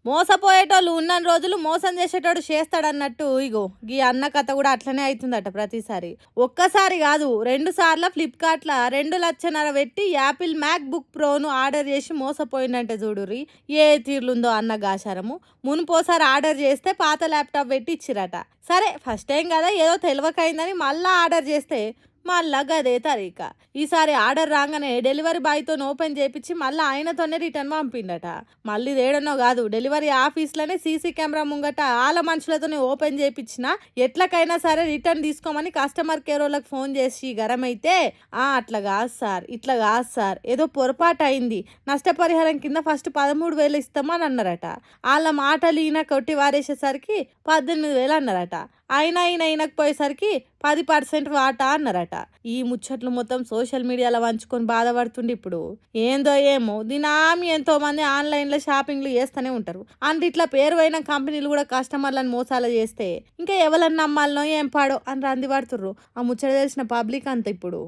మోసపోయేటోళ్ళు ఉన్నన్ని రోజులు మోసం చేసేటోడు చేస్తాడన్నట్టు ఇగో ఈ అన్న కథ కూడా అట్లనే అవుతుందట ప్రతిసారి. ఒక్కసారి కాదు 2 సార్ల ఫ్లిప్కార్ట్‌ల 2,50,000 పెట్టి యాపిల్ మ్యాక్ బుక్ ప్రోను ఆర్డర్ చేసి మోసపోయిందంటే చూడుర్రి ఏ తీర్లుందో అన్న గాశారము. మునుపోసారి ఆర్డర్ చేస్తే పాత ల్యాప్టాప్ పెట్టి ఇచ్చిరట. సరే ఫస్ట్ టైం కదా ఏదో తెలివకైందని మళ్ళీ ఆర్డర్ చేస్తే మళ్ళా గదే తరీక. ఈసారి ఆర్డర్ రాగానే డెలివరీ బాయ్తో ఓపెన్ చేయించి మళ్ళీ ఆయనతోనే రిటర్న్ పంపిండట. మళ్ళీ ఏడనో కాదు డెలివరీ ఆఫీస్లోనే సీసీ కెమెరా ముంగట ఆల మనుషులతోనే ఓపెన్ చేయించిన ఎట్లకైనా సరే రిటర్న్ తీసుకోమని కస్టమర్ కేర్ వాళ్ళకి ఫోన్ చేసి గరమైతే అట్లా కాదు సార్ ఇట్లా కాదు సార్ ఏదో పొరపాటు అయింది నష్టపరిహారం కింద ఫస్ట్ 13,000 ఇస్తామని అన్నారట. వాళ్ళ మాటలు ఈయన కొట్టి వారేసేసరికి 18,000 అన్నారట. అయినా ఈయన ఈయనకపోయేసరికి 10% వాటా అన్నారట. ఈ ముచ్చట్లు మొత్తం సోషల్ మీడియాలో వంచుకొని బాధపడుతుండే ఇప్పుడు ఏందో ఏమో దినామి ఎంతో మంది ఆన్లైన్లో షాపింగ్లు చేస్తూనే ఉంటారు. అంటే ఇట్లా పేరు పోయిన కంపెనీలు కూడా కస్టమర్లను మోసాలు చేస్తే ఇంకా ఎవరన్నా నమ్మాలనో ఏం పాడో అని రంది పడుతుర్రు. ఆ ముచ్చట తెలిసిన పబ్లిక్ అంత ఇప్పుడు.